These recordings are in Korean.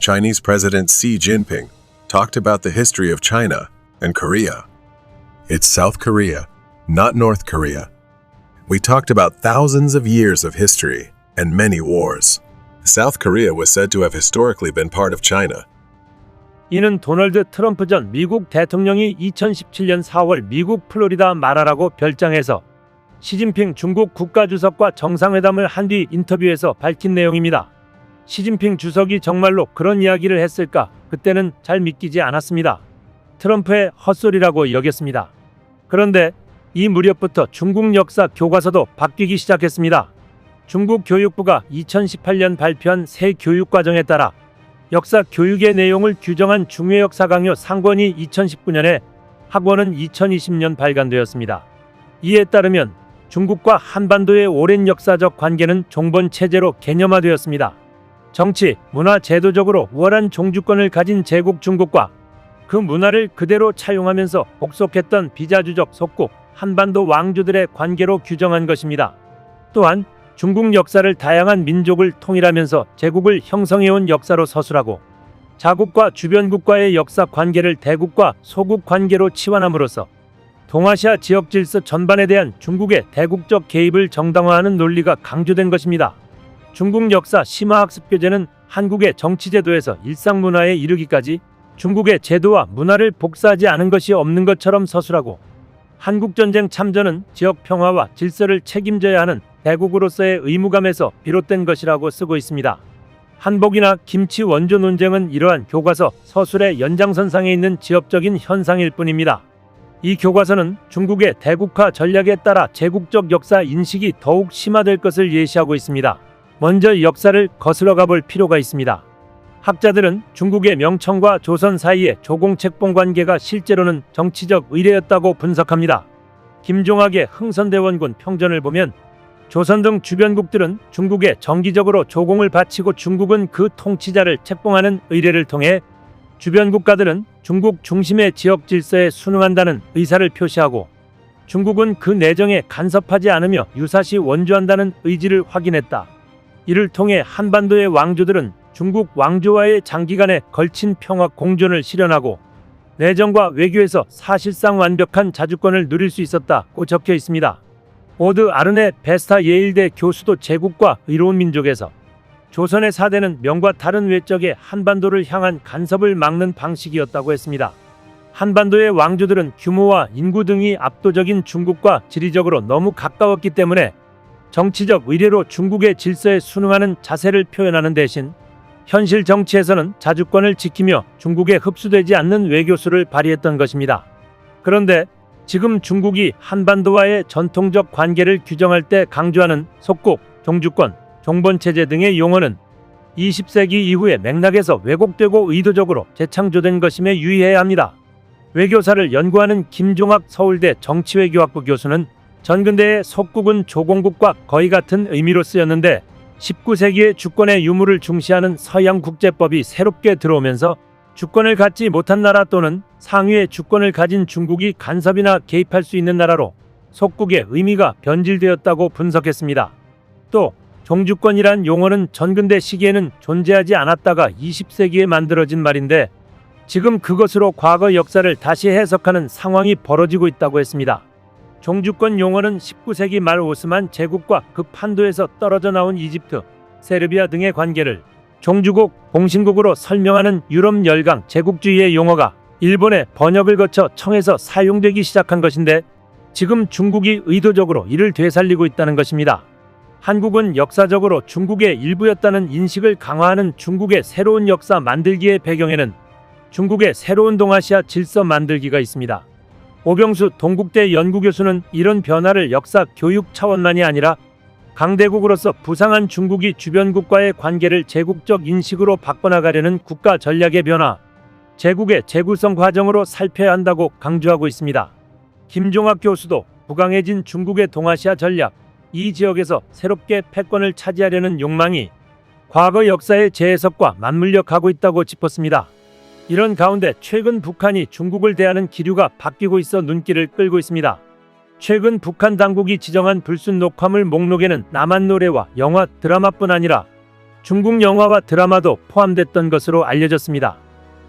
Chinese President Xi Jinping talked about the history of China and Korea. It's South Korea, not North Korea. We talked about thousands of years of history and many wars. South Korea was said to have historically been part of China. 이는 도널드 트럼프 전 미국 대통령이 2017년 4월 미국 플로리다 마라라고 별장에서 시진핑 중국 국가주석과 정상회담을 한 뒤 인터뷰에서 밝힌 내용입니다. 시진핑 주석이 정말로 그런 이야기를 했을까? 그때는 잘 믿기지 않았습니다. 트럼프의 헛소리라고 여겼습니다. 그런데 이 무렵부터 중국 역사 교과서도 바뀌기 시작했습니다. 중국 교육부가 2018년 발표한 새 교육과정에 따라 역사 교육의 내용을 규정한 중외역사 강요 상권이 2019년에 학원은 2020년 발간되었습니다. 이에 따르면 중국과 한반도의 오랜 역사적 관계는 종본체제로 개념화되었습니다. 정치, 문화 제도적으로 우월한 종주권을 가진 제국 중국과 그 문화를 그대로 차용하면서 복속했던 비자주적 속국, 한반도 왕조들의 관계로 규정한 것입니다. 또한 중국 역사를 다양한 민족을 통일하면서 제국을 형성해온 역사로 서술하고 자국과 주변국과의 역사 관계를 대국과 소국 관계로 치환함으로써 동아시아 지역 질서 전반에 대한 중국의 대국적 개입을 정당화하는 논리가 강조된 것입니다. 중국 역사 심화학습교재는 한국의 정치제도에서 일상문화에 이르기까지 중국의 제도와 문화를 복사하지 않은 것이 없는 것처럼 서술하고 한국전쟁 참전은 지역 평화와 질서를 책임져야 하는 대국으로서의 의무감에서 비롯된 것이라고 쓰고 있습니다. 한복이나 김치 원조 논쟁은 이러한 교과서 서술의 연장선상에 있는 지엽적인 현상일 뿐입니다. 이 교과서는 중국의 대국화 전략에 따라 제국적 역사 인식이 더욱 심화될 것을 예시하고 있습니다. 먼저 역사를 거슬러 가볼 필요가 있습니다. 학자들은 중국의 명청과 조선 사이의 조공책봉 관계가 실제로는 정치적 의례였다고 분석합니다. 김종학의 흥선대원군 평전을 보면 조선 등 주변국들은 중국에 정기적으로 조공을 바치고 중국은 그 통치자를 책봉하는 의례를 통해 주변 국가들은 중국 중심의 지역 질서에 순응한다는 의사를 표시하고 중국은 그 내정에 간섭하지 않으며 유사시 원조한다는 의지를 확인했다. 이를 통해 한반도의 왕조들은 중국 왕조와의 장기간에 걸친 평화 공존을 실현하고 내정과 외교에서 사실상 완벽한 자주권을 누릴 수 있었다고 적혀 있습니다. 오드 아르네 베스타 예일대 교수도 제국과 의로운 민족에서 조선의 사대는 명과 다른 외적의 한반도를 향한 간섭을 막는 방식이었다고 했습니다. 한반도의 왕조들은 규모와 인구 등이 압도적인 중국과 지리적으로 너무 가까웠기 때문에 정치적 의례로 중국의 질서에 순응하는 자세를 표현하는 대신 현실 정치에서는 자주권을 지키며 중국에 흡수되지 않는 외교수를 발휘했던 것입니다. 그런데 지금 중국이 한반도와의 전통적 관계를 규정할 때 강조하는 속국, 종주권, 종본체제 등의 용어는 20세기 이후의 맥락에서 왜곡되고 의도적으로 재창조된 것임에 유의해야 합니다. 외교사를 연구하는 김종학 서울대 정치외교학부 교수는 전근대의 속국은 조공국과 거의 같은 의미로 쓰였는데 19세기의 주권의 유무를 중시하는 서양 국제법이 새롭게 들어오면서 주권을 갖지 못한 나라 또는 상위의 주권을 가진 중국이 간섭이나 개입할 수 있는 나라로 속국의 의미가 변질되었다고 분석했습니다. 또 종주권이란 용어는 전근대 시기에는 존재하지 않았다가 20세기에 만들어진 말인데 지금 그것으로 과거 역사를 다시 해석하는 상황이 벌어지고 있다고 했습니다. 종주권 용어는 19세기 말 오스만 제국과 그 판도에서 떨어져 나온 이집트, 세르비아 등의 관계를 종주국, 공신국으로 설명하는 유럽 열강 제국주의의 용어가 일본의 번역을 거쳐 청에서 사용되기 시작한 것인데 지금 중국이 의도적으로 이를 되살리고 있다는 것입니다. 한국은 역사적으로 중국의 일부였다는 인식을 강화하는 중국의 새로운 역사 만들기의 배경에는 중국의 새로운 동아시아 질서 만들기가 있습니다. 오병수 동국대 연구교수는 이런 변화를 역사 교육 차원만이 아니라 강대국으로서 부상한 중국이 주변국과의 관계를 제국적 인식으로 바꿔나가려는 국가 전략의 변화, 제국의 재구성 과정으로 살펴야 한다고 강조하고 있습니다. 김종학 교수도 부강해진 중국의 동아시아 전략, 이 지역에서 새롭게 패권을 차지하려는 욕망이 과거 역사의 재해석과 맞물려 가고 있다고 짚었습니다. 이런 가운데 최근 북한이 중국을 대하는 기류가 바뀌고 있어 눈길을 끌고 있습니다. 최근 북한 당국이 지정한 불순 녹화물 목록에는 남한 노래와 영화, 드라마뿐 아니라 중국 영화와 드라마도 포함됐던 것으로 알려졌습니다.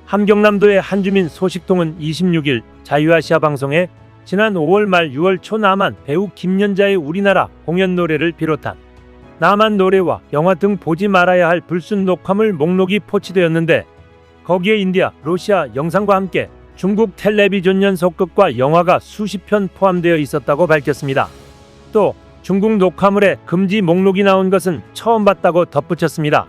함경남도의 한주민 소식통은 26일 자유아시아 방송에 지난 5월 말 6월 초 남한 배우 김연자의 우리나라 공연 노래를 비롯한 남한 노래와 영화 등 보지 말아야 할 불순 녹화물 목록이 포치되었는데 거기에 인디아, 러시아 영상과 함께 중국 텔레비전 연속극과 영화가 수십 편 포함되어 있었다고 밝혔습니다. 또 중국 녹화물에 금지 목록이 나온 것은 처음 봤다고 덧붙였습니다.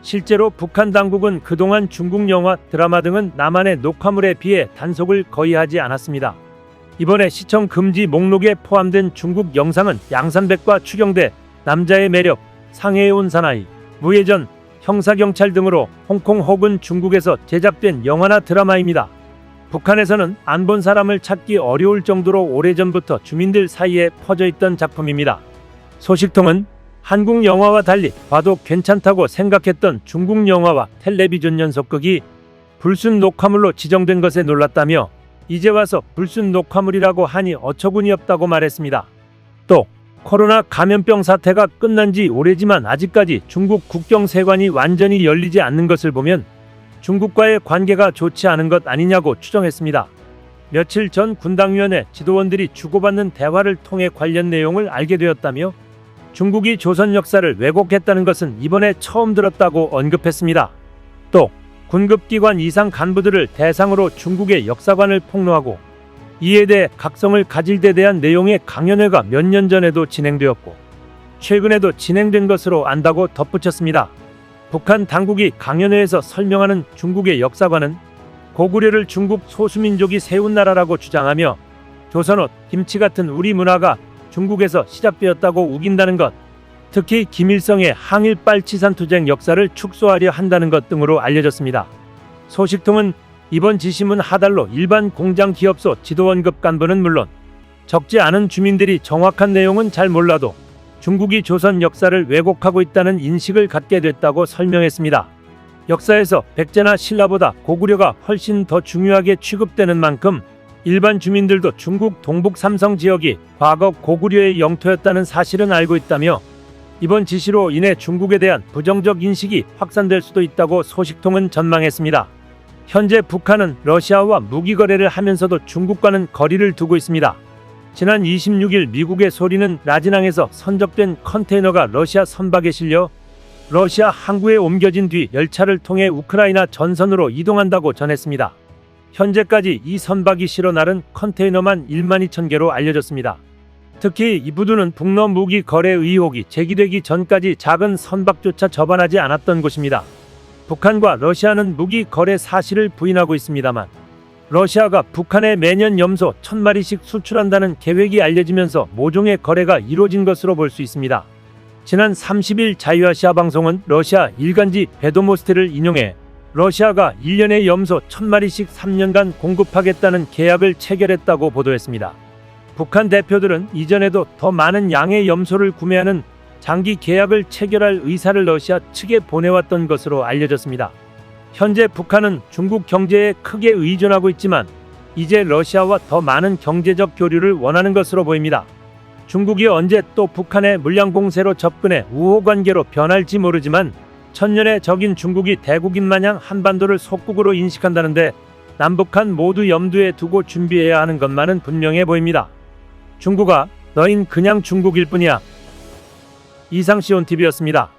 실제로 북한 당국은 그동안 중국 영화, 드라마 등은 남한의 녹화물에 비해 단속을 거의 하지 않았습니다. 이번에 시청 금지 목록에 포함된 중국 영상은 양산백과 추경대, 남자의 매력, 상해에 온 사나이, 무예전, 형사경찰 등으로 홍콩 혹은 중국에서 제작된 영화나 드라마입니다. 북한에서는 안 본 사람을 찾기 어려울 정도로 오래전부터 주민들 사이에 퍼져 있던 작품입니다. 소식통은 한국 영화와 달리 봐도 괜찮다고 생각했던 중국 영화와 텔레비전 연속극이 불순 녹화물로 지정된 것에 놀랐다며 이제 와서 불순 녹화물이라고 하니 어처구니 없다고 말했습니다. 또 코로나 감염병 사태가 끝난 지 오래지만 아직까지 중국 국경 세관이 완전히 열리지 않는 것을 보면 중국과의 관계가 좋지 않은 것 아니냐고 추정했습니다. 며칠 전 군당위원회 지도원들이 주고받는 대화를 통해 관련 내용을 알게 되었다며 중국이 조선 역사를 왜곡했다는 것은 이번에 처음 들었다고 언급했습니다. 또 군급기관 이상 간부들을 대상으로 중국의 역사관을 폭로하고 이에 대해 각성을 가질 데 대한 내용의 강연회가 몇 년 전에도 진행되었고 최근에도 진행된 것으로 안다고 덧붙였습니다. 북한 당국이 강연회에서 설명하는 중국의 역사관은 고구려를 중국 소수민족이 세운 나라라고 주장하며 조선옷, 김치 같은 우리 문화가 중국에서 시작되었다고 우긴다는 것, 특히 김일성의 항일 빨치산 투쟁 역사를 축소하려 한다는 것 등으로 알려졌습니다. 소식통은 이번 지시문 하달로 일반 공장 기업소 지도원급 간부는 물론 적지 않은 주민들이 정확한 내용은 잘 몰라도 중국이 조선 역사를 왜곡하고 있다는 인식을 갖게 됐다고 설명했습니다. 역사에서 백제나 신라보다 고구려가 훨씬 더 중요하게 취급되는 만큼 일반 주민들도 중국 동북 삼성 지역이 과거 고구려의 영토였다는 사실은 알고 있다며 이번 지시로 인해 중국에 대한 부정적 인식이 확산될 수도 있다고 소식통은 전망했습니다. 현재 북한은 러시아와 무기 거래를 하면서도 중국과는 거리를 두고 있습니다. 지난 26일 미국의 소리는 라진항에서 선적된 컨테이너가 러시아 선박에 실려 러시아 항구에 옮겨진 뒤 열차를 통해 우크라이나 전선으로 이동한다고 전했습니다. 현재까지 이 선박이 실어 나른 컨테이너만 12,000개로 알려졌습니다. 특히 이 부두는 북러 무기 거래 의혹이 제기되기 전까지 작은 선박조차 접안하지 않았던 곳입니다. 북한과 러시아는 무기 거래 사실을 부인하고 있습니다만 러시아가 북한에 매년 염소 1,000마리씩 수출한다는 계획이 알려지면서 모종의 거래가 이루어진 것으로 볼 수 있습니다. 지난 30일 자유아시아 방송은 러시아 일간지 베도모스트를 인용해 러시아가 1년에 염소 1,000마리씩 3년간 공급하겠다는 계약을 체결했다고 보도했습니다. 북한 대표들은 이전에도 더 많은 양의 염소를 구매하는 장기 계약을 체결할 의사를 러시아 측에 보내왔던 것으로 알려졌습니다. 현재 북한은 중국 경제에 크게 의존하고 있지만 이제 러시아와 더 많은 경제적 교류를 원하는 것으로 보입니다. 중국이 언제 또 북한의 물량 공세로 접근해 우호 관계로 변할지 모르지만 천년의 적인 중국이 대국인 마냥 한반도를 속국으로 인식한다는데 남북한 모두 염두에 두고 준비해야 하는 것만은 분명해 보입니다. 중국아, 너흰 그냥 중국일 뿐이야. 이상 시온TV였습니다.